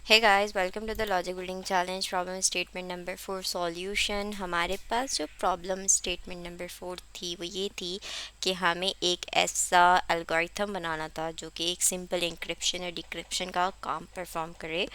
Hey guys, welcome to the logic building challenge problem statement number 4 solution. हमारे पास जो problem statement number 4 थी वो ये थी कि हमें एक ऐसा एल्गोरिथम बनाना था जो कि एक सिंपल इंक्रिप्शन और डिक्रिप्शन का काम परफॉर्म करे।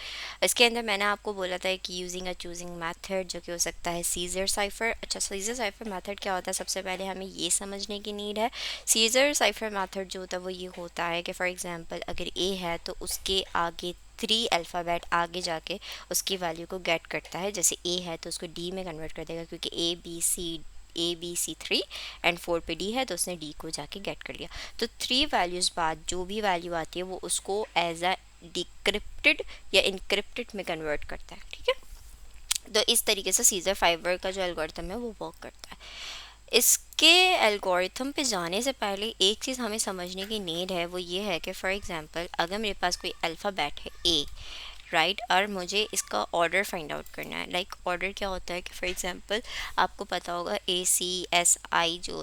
इसके अंदर मैंने आपको बोला था कि यूजिंग अ चूजिंग मेथड जो कि हो सकता है सीजर साइफर। अच्छा, सीजर साइफर मेथड क्या होता है? सबसे पहले हमें ये समझने की नीड है। सीजर साइफर मेथड जो होता है वो ये होता है कि फॉर एग्जांपल अगर ए है तो उसके आगे 3 अल्फ़ाबेट आगे जाके उसकी वैल्यू को गेट करता है। जैसे ए है तो उसको डी में कन्वर्ट कर देगा, क्योंकि ए बी सी 3 एंड 4 पे डी है तो उसने डी को जाके गेट कर लिया। तो 3 वैल्यूज़ बाद जो भी वैल्यू आती है वो उसको एज अ डिक्रिप्टेड या इनक्रिप्टेड में कन्वर्ट करता है। ठीक है, तो इस तरीके से सीजर फाइबर का जो एल्गोरिथम है वो वर्क करता है। इसके एल्गोरिथम पे जाने से पहले एक चीज़ हमें समझने की नीड है, वो ये है कि फॉर एग्जांपल अगर मेरे पास कोई अल्फ़ाबेट है ए, राइट, और मुझे इसका ऑर्डर फाइंड आउट करना है। लाइक ऑर्डर क्या होता है कि फॉर एग्जांपल आपको पता होगा ए सी एस आई जो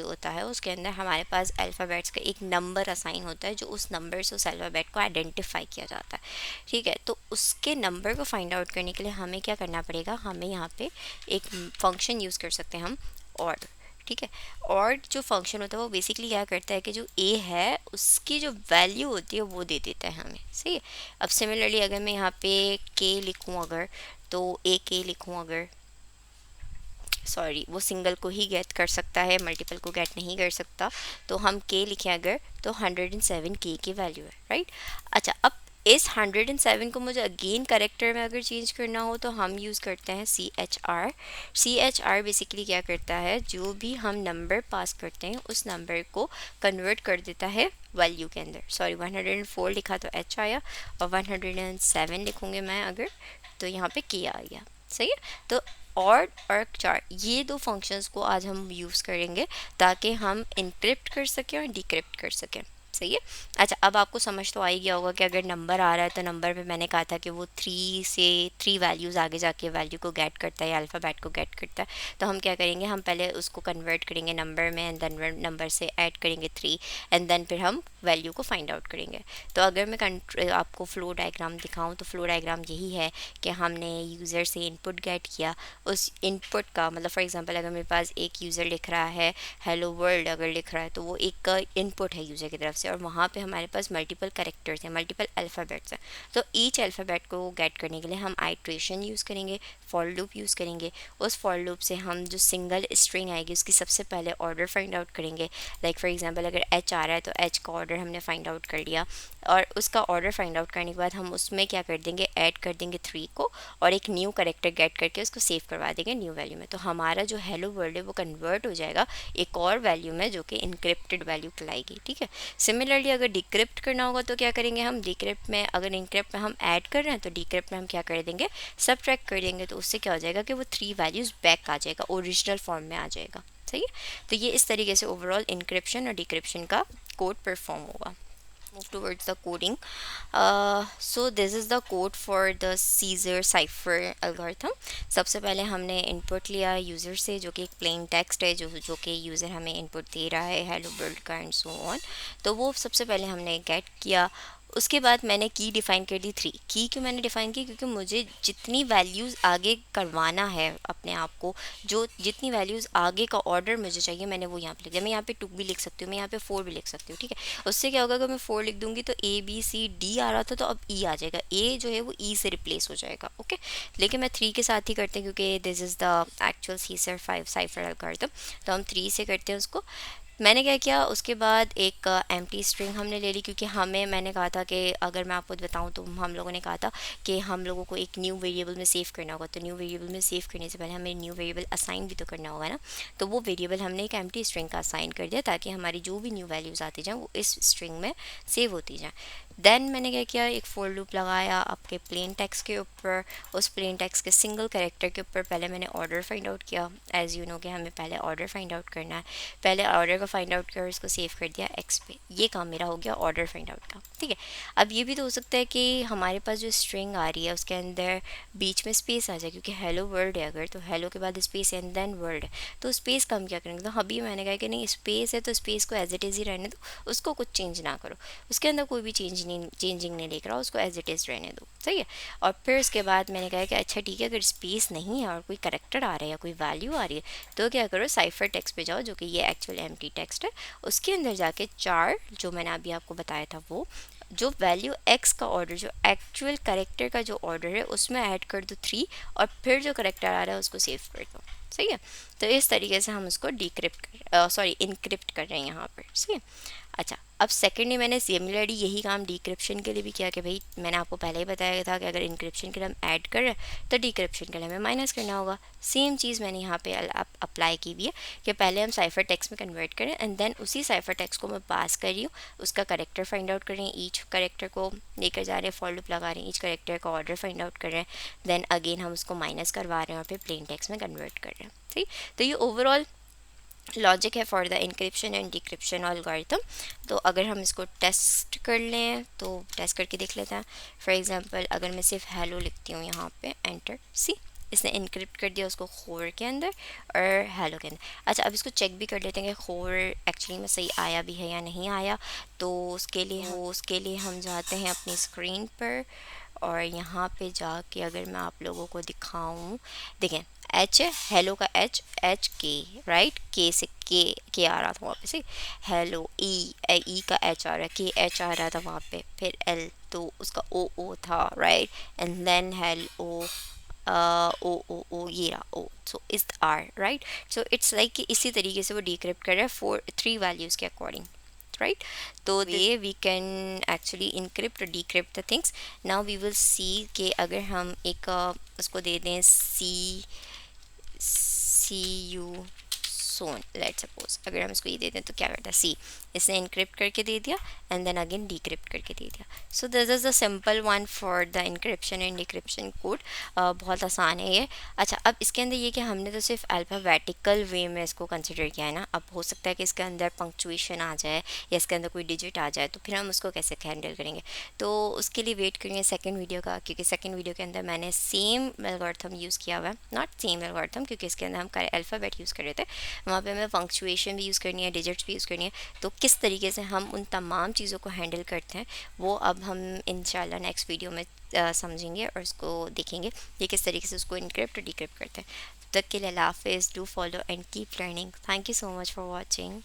होता है उसके अंदर हमारे पास अल्फ़ाबेट्स का एक नंबर असाइन होता है, जो उस नंबर से उस अल्फ़ाबेट को आइडेंटिफाई किया जाता है। ठीक है, तो उसके नंबर को फाइंड आउट करने के लिए हमें क्या करना पड़ेगा? हमें यहाँ पे एक फंक्शन यूज़ कर सकते हैं हम, और। ठीक है, और जो फंक्शन होता है वो बेसिकली क्या करता है कि जो ए है उसकी जो वैल्यू होती है वो दे देता है हमें। सही है। अब सिमिलरली अगर मैं यहाँ पे के लिखूँ अगर, तो ए के लिखूँ अगर, सॉरी, वो सिंगल को ही गेट कर सकता है, मल्टीपल को गेट नहीं कर सकता। तो हम के लिखें अगर, तो 107 के की वैल्यू है, राइट। अच्छा, अब इस 107 को मुझे अगेन करेक्टर में अगर चेंज करना हो तो हम यूज़ करते हैं CHR। CHR बेसिकली क्या करता है, जो भी हम नंबर पास करते हैं उस नंबर को कन्वर्ट कर देता है वैल्यू के अंदर। सॉरी, 104 लिखा तो एच आया, और 107 लिखूँगे मैं अगर, तो यहाँ पे के आ गया। सही है। तो और चार, ये दो फंक्शंस को आज हम यूज़ करेंगे ताकि हम इनक्रिप्ट कर सकें और डिक्रिप्ट कर सकें। सही है। अच्छा, अब आपको समझ तो आ ही गया होगा कि अगर नंबर आ रहा है तो नंबर पे मैंने कहा था कि वो 3 वैल्यूज़ आगे जाके वैल्यू को गेट करता है, अल्फ़ाबेट को गेट करता है। तो हम क्या करेंगे, हम पहले उसको कन्वर्ट करेंगे नंबर में, एंड देन नंबर से ऐड करेंगे 3, एंड देन फिर हम वैल्यू को फाइंड आउट करेंगे। तो अगर मैं आपको फ्लो डायग्राम दिखाऊं तो फ्लो डायग्राम यही है कि हमने यूज़र से इनपुट गेट किया। उस इनपुट का मतलब फॉर एग्जांपल अगर मेरे पास एक यूज़र लिख रहा है हेलो वर्ल्ड, अगर लिख रहा है तो वो एक इनपुट है यूज़र की तरफ से, और वहाँ पे हमारे पास मल्टीपल करेक्टर्स हैं, मल्टीपल अल्फ़ाबेट्स हैं। तो ईच अल्फ़ाबेट को गेट करने के लिए हम आइट्रेशन यूज़ करेंगे, फॉर लूप यूज़ करेंगे। उस फॉर लूप से हम जो सिंगल स्ट्रिंग आएगी उसकी सबसे पहले ऑर्डर फाइंड आउट करेंगे। लाइक फॉर एग्जांपल अगर एच आ रहा है तो एच का ऑर्डर हमने फाइंड आउट कर लिया, और उसका ऑर्डर फाइंड आउट करने के बाद हम उसमें क्या कर देंगे, ऐड कर देंगे 3 को, और एक न्यू करेक्टर गेट करके उसको सेव करवा देंगे न्यू वैल्यू में। तो हमारा जो हेलो वर्ल्ड है वो कन्वर्ट हो जाएगा एक और वैल्यू में जो कि इनक्रिप्टेड वैल्यू कहलाएगी। ठीक है। सिमिलरली अगर डिक्रिप्ट करना होगा तो क्या करेंगे हम, डिक्रिप्ट में अगर इनक्रिप्ट में हम ऐड कर रहे हैं तो डिक्रिप्ट में हम क्या कर देंगे, सब्ट्रैक्ट कर देंगे। तो उससे क्या हो जाएगा कि वो 3 वैल्यूज़ बैक आ जाएगा, ओरिजिनल फॉर्म में आ जाएगा। सही है। तो ये इस तरीके से ओवरऑल इनक्रिप्शन और डिक्रिप्शन का कोड परफॉर्म होगा। Move towards the coding. So this is the code for the Caesar cipher algorithm. सबसे पहले हमने इनपुट लिया यूज़र से, जो कि एक प्लेन टेक्स्ट है, जो कि यूज़र हमें इनपुट दे रहा है हेलो वर्ल्ड का एंड सो ऑन। तो वो सबसे पहले हमने गेट किया। उसके बाद मैंने की डिफ़ाइन कर दी 3। की क्यों मैंने डिफ़ाइन की, क्योंकि मुझे जितनी वैल्यूज़ आगे करवाना है अपने आप को, जो जितनी वैल्यूज़ आगे का ऑर्डर मुझे चाहिए मैंने वो यहाँ पे लिख दिया। मैं यहाँ पे 2 भी लिख सकती हूँ, मैं यहाँ पे 4 भी लिख सकती हूँ। ठीक है। उससे क्या होगा, अगर मैं 4 लिख दूंगी तो ABCD आ रहा था तो अब ई आ जाएगा, ए जो है वो ई से रिप्लेस हो जाएगा। ओके, लेकिन मैं 3 के साथ ही करते हैं क्योंकि this is the actual Caesar 5 cipher algorithm. तो हम 3 से करते हैं उसको। मैंने क्या किया, उसके बाद एक एम्प्टी स्ट्रिंग हमने ले ली, क्योंकि हमें, मैंने कहा था कि अगर मैं आपको बताऊं तो हम लोगों ने कहा था कि हम लोगों को एक न्यू वेरिएबल में सेव करना होगा। तो न्यू वेरिएबल में सेव करने से पहले हमें न्यू वेरिएबल असाइन भी तो करना होगा ना। तो वो वेरिएबल हमने एक एम्प्टी स्ट्रिंग का असाइन कर दिया ताकि हमारी जो भी न्यू वैल्यूज़ आती जाएँ वो इस स्ट्रिंग में सेव होती जाएँ। देन मैंने क्या किया, एक फॉर लूप लगाया आपके प्लेन टेक्स्ट के ऊपर। उस प्लेन टेक्स्ट के सिंगल कैरेक्टर के ऊपर पहले मैंने ऑर्डर फाइंड आउट किया। एज़ यू नो कि हमें पहले ऑर्डर फाइंड आउट करना है। पहले ऑर्डर का फाइंड आउट किया और इसको सेव कर दिया एक्स पे। ये काम मेरा हो गया ऑर्डर फाइंड आउट का, ठीक है। अब ये भी तो हो सकता है कि हमारे पास जो स्ट्रिंग आ रही है उसके अंदर बीच में स्पेस आ जाए, क्योंकि हेलो वर्ल्ड है, अगर तो हेलो के बाद स्पेस एंड देन वर्ल्ड है, तो स्पेस कम क्या करेंगे। तो अभी मैंने कहा कि नहीं, स्पेस है तो स्पेस को एज इट इज़ ही रहने दो, उसको कुछ चेंज ना करो, उसके अंदर कोई भी चेंजिंग नहीं लेकर आओ, उसको एज इट इज़ रहने दो, सही है। और फिर उसके बाद मैंने कहा कि अच्छा ठीक है, अगर स्पेस नहीं है और कोई करेक्टर आ रहा है या कोई वैल्यू आ रही है, तो क्या करो, साइफर टेक्स्ट पे जाओ, जो कि ये एक्चुअल एम्प्टी टेक्स्ट है, उसके अंदर जाके चार जो मैंने अभी आपको बताया था, वो जो वैल्यू एक्स का ऑर्डर, जो एक्चुअल करेक्टर का जो ऑर्डर है, उसमें ऐड कर दो 3, और फिर जो करेक्टर आ रहा है उसको सेव कर दो, सही है। तो इस तरीके से हम उसको डिक्रिप्ट इनक्रिप्ट कर रहे हैं यहाँ पर, सही है। अच्छा, अब सेकेंडली मैंने सिमिलरली यही काम डिक्रिप्शन के लिए भी किया कि भाई मैंने आपको पहले ही बताया था कि अगर इंक्रिप्शन के लिए हम ऐड कर रहे हैं तो डिक्रिप्शन के लिए हमें माइनस करना होगा। सेम चीज़ मैंने यहाँ पे अप्लाई की हुई है कि पहले हम साइफर टेक्स्ट में कन्वर्ट करें एंड देन उसी साइफर टेक्स्ट को मैं पास कर रही हूँ, उसका करेक्टर फाइंड आउट कर रही हैं, ईच करेक्टर को लेकर जा रहे हैं, फॉर लूप लगा रहे हैं, ईच करेक्टर का ऑर्डर फाइंड आउट कर रहे हैं, देन अगेन हम उसको माइनस करवा रहे हैं और फिर प्लेन टेक्स्ट में कन्वर्ट कर रहे हैं, ठीक। तो ये ओवरऑल लॉजिक है for the encryption and decryption algorithm. तो अगर हम इसको टेस्ट कर लें तो टेस्ट करके देख लेते हैं। फॉर एग्जांपल अगर मैं सिर्फ हेलो लिखती हूँ यहाँ पे, एंटर, सी इसने इनक्रिप्ट कर दिया उसको खोर के अंदर और हेलो के अंदर। अच्छा, अब इसको चेक भी कर लेते हैं कि खोर एक्चुअली में सही आया भी है या नहीं आया। तो उसके लिए हम जाते हैं अपनी स्क्रीन पर और यहाँ पे जाके अगर मैं आप लोगों को दिखाऊं, देखें एच है, हेलो का एच, एच के, राइट, के से के आ रहा था वहाँ पे से, हेलो ई का एच आ रहा है, के एच आ रहा था वहाँ पे, फिर एल तो उसका ओ था, right, and then hello O ये रहा O, so is R, right. So it's like कि इसी तरीके से वो डिक्रिप्ट कर रहा है 3 वैल्यूज़ के अकॉर्डिंग, right? तो ये we can actually encrypt or decrypt the things. Now we will see कि अगर हम एक उसको दे दें सी यू सोन, लेट सपोज अगर हम इसको ये दे दें तो क्या करता है, सी इसने इनक्रिप्ट करके दे दिया एंड देन अगेन डिक्रिप्ट करके दे दिया। So this is the simple one for the encryption and decryption code. बहुत आसान है ये। अच्छा, अब इसके अंदर ये कि हमने तो सिर्फ अल्फ़ाबेटिकल वे में इसको कंसिडर किया है ना, अब हो सकता है कि इसके अंदर पंक्चुएशन आ जाए या इसके अंदर कोई डिजिट आ जाए, तो फिर हम उसको कैसे हैंडल करेंगे। तो उसके लिए वेट करेंगे सेकेंड वीडियो का, क्योंकि सेकेंड वीडियो के अंदर मैंने सेम एल्गोरिथम यूज़ किया हुआ है, नॉट सेम एल्गोरिथम, क्योंकि इसके अंदर हम अल्फ़ाबेट यूज़ कर रहे थे, वहाँ पे हमें पंक्चुएशन भी यूज़ करनी है, डिजिट्स भी यूज़ करनी है। तो किस तरीके से हम उन तमाम चीज़ों को हैंडल करते हैं वो अब हम इंशाल्लाह नेक्स्ट वीडियो में समझेंगे और उसको देखेंगे ये किस तरीके से उसको इनक्रिप्ट और डिक्रिप्ट करते हैं। तब तक के लिए अल्लाह हाफ़िज़, do follow and keep learning. Thank you so much for watching.